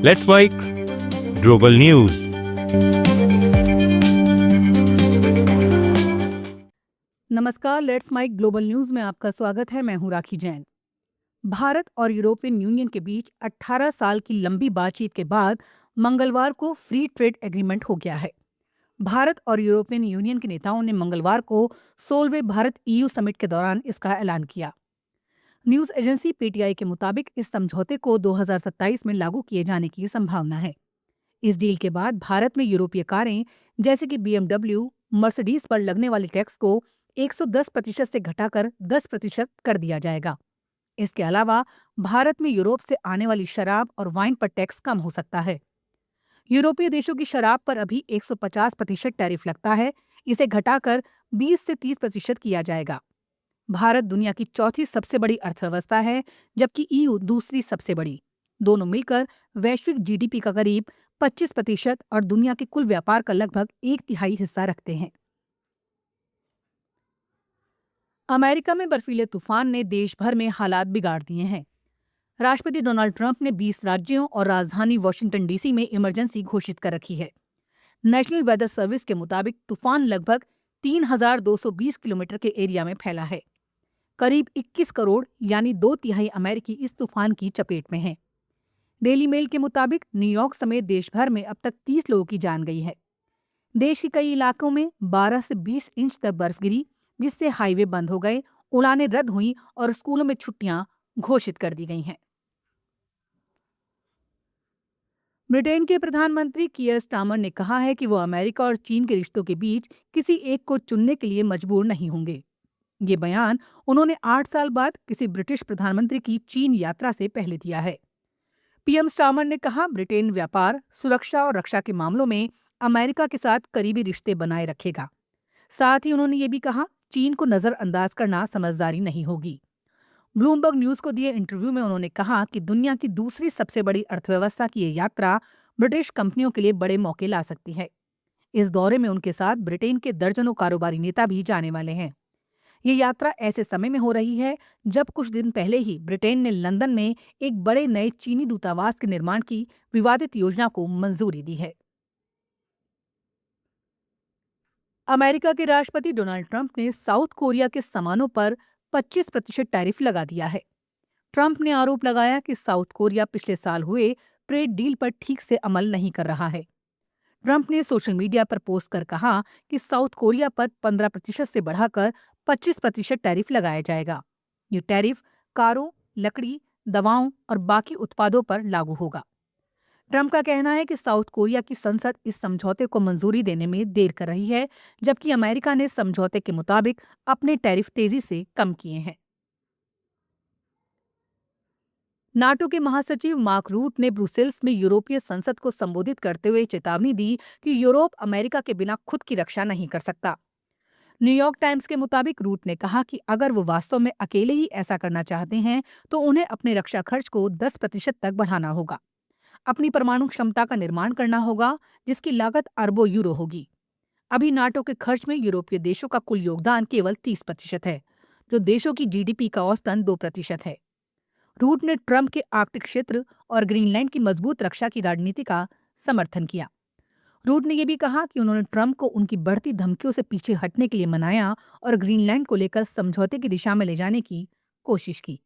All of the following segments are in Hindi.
Let's Mic Global News. नमस्कार, लेट्स माइक ग्लोबल न्यूज में आपका स्वागत है। मैं हूं राखी जैन। भारत और यूरोपियन यूनियन के बीच 18 साल की लंबी बातचीत के बाद मंगलवार को फ्री ट्रेड एग्रीमेंट हो गया है। भारत और यूरोपियन यूनियन के नेताओं ने मंगलवार को 16वें भारत EU समिट के दौरान इसका ऐलान किया। न्यूज एजेंसी PTI के मुताबिक इस समझौते को 2027 में लागू किए जाने की संभावना है। इस डील के बाद भारत में यूरोपीय कारें जैसे कि BMW, मर्सिडीज पर लगने वाले टैक्स को 110% से घटाकर 10% कर दिया जाएगा। इसके अलावा भारत में यूरोप से आने वाली शराब और वाइन पर टैक्स कम हो सकता है। यूरोपीय देशों की शराब पर अभी 150% टैरिफ लगता है, इसे घटाकर 20 से 30% किया जाएगा। भारत दुनिया की चौथी सबसे बड़ी अर्थव्यवस्था है, जबकि EU दूसरी सबसे बड़ी। दोनों मिलकर वैश्विक GDP का करीब 25% और दुनिया के कुल व्यापार का लगभग 1/3 हिस्सा रखते हैं। अमेरिका में बर्फीले तूफान ने देश भर में हालात बिगाड़ दिए हैं। राष्ट्रपति डोनाल्ड ट्रंप ने 20 राज्यों और राजधानी वॉशिंगटन DC में इमरजेंसी घोषित कर रखी है। नेशनल वेदर सर्विस के मुताबिक तूफान लगभग 3,220 किलोमीटर के एरिया में फैला है। करीब 21 करोड़ यानी 2/3 अमेरिकी इस तूफान की चपेट में हैं। डेली मेल के मुताबिक न्यूयॉर्क समेत देश भर में अब तक 30 लोगों की जान गई है। देश के कई इलाकों में 12 से 20 इंच तक बर्फ गिरी, जिससे हाईवे बंद हो गए, उड़ानें रद्द हुई और स्कूलों में छुट्टियां घोषित कर दी गई हैं। ब्रिटेन के प्रधानमंत्री कियर स्टारमर ने कहा है कि वो अमेरिका और चीन के रिश्तों के बीच किसी एक को चुनने के लिए मजबूर नहीं होंगे। ये बयान उन्होंने 8 साल बाद किसी ब्रिटिश प्रधानमंत्री की चीन यात्रा से पहले दिया है। PM स्टारमर ने कहा, ब्रिटेन व्यापार, सुरक्षा और रक्षा के मामलों में अमेरिका के साथ करीबी रिश्ते बनाए रखेगा। साथ ही उन्होंने ये भी कहा, चीन को नजरअंदाज करना समझदारी नहीं होगी। ब्लूमबर्ग न्यूज को दिए इंटरव्यू में उन्होंने कहा कि दुनिया की दूसरी सबसे बड़ी अर्थव्यवस्था की ये यात्रा ब्रिटिश कंपनियों के लिए बड़े मौके ला सकती है। इस दौरे में उनके साथ ब्रिटेन के दर्जनों कारोबारी नेता भी जाने वाले हैं। ये यात्रा ऐसे समय में हो रही है जब कुछ दिन पहले ही ब्रिटेन ने लंदन में एक बड़े नए चीनी दूतावास के निर्माण की विवादित योजना को मंजूरी दी है। अमेरिका के राष्ट्रपति डोनाल्ड ट्रंप ने साउथ कोरिया के सामानों पर 25% टैरिफ लगा दिया है। ट्रंप ने आरोप लगाया कि साउथ कोरिया पिछले साल हुए ट्रेड डील पर ठीक से अमल नहीं कर रहा है। ट्रंप ने सोशल मीडिया पर पोस्ट कर कहा कि साउथ कोरिया पर 15% से बढ़ाकर 25% टैरिफ लगाया जाएगा। ये टैरिफ कारों, लकड़ी, दवाओं और बाकी उत्पादों पर लागू होगा। ट्रंप का कहना है कि साउथ कोरिया की संसद इस समझौते को मंजूरी देने में देर कर रही है, जबकि अमेरिका ने समझौते के मुताबिक अपने टैरिफ तेजी से कम किए हैं। नाटो के महासचिव मार्क रूट ने ब्रुसेल्स में यूरोपीय संसद को संबोधित करते हुए चेतावनी दी कि यूरोप अमेरिका के बिना खुद की रक्षा नहीं कर सकता। न्यूयॉर्क टाइम्स के मुताबिक रूट ने कहा कि अगर वो वास्तव में अकेले ही ऐसा करना चाहते हैं तो उन्हें अपने रक्षा खर्च को 10% तक बढ़ाना होगा। अपनी परमाणु क्षमता का निर्माण करना होगा, जिसकी लागत अरबों यूरो होगी। अभी नाटो के खर्च में यूरोपीय देशों का कुल योगदान केवल 30% है, जो देशों की GDP का औसतन 2% है। रूट ने ट्रंप के आर्कटिक क्षेत्र और ग्रीनलैंड की मजबूत रक्षा की रणनीति का समर्थन किया। रूट ने यह भी कहा कि उन्होंने ट्रंप को उनकी बढ़ती धमकियों से पीछे हटने के लिए मनाया और ग्रीनलैंड को लेकर समझौते की दिशा में ले जाने की कोशिश की।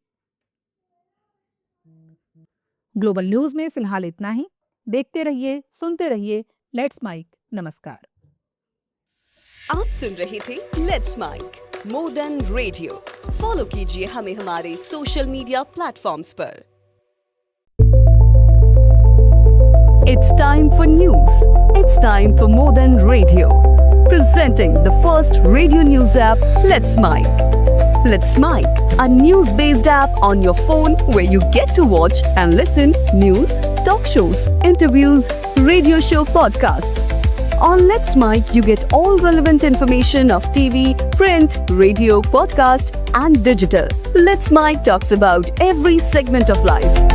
ग्लोबल न्यूज में फिलहाल इतना ही। देखते रहिए, सुनते रहिए लेट्स माइक। नमस्कार। आप सुन रहे थे Let's Mic more than radio. Follow कीजिए हमें हमारे सोशल मीडिया प्लेटफॉर्म्स पर। It's time for news. It's time for More Than Radio. Presenting the first radio news app, Let's Mic. Let's Mic, a news-based app on your phone where you get to watch and listen news, talk shows, interviews, radio show podcasts. On Let's Mic, you get all relevant information of TV, print, radio, podcast, and digital. Let's Mic talks about every segment of life.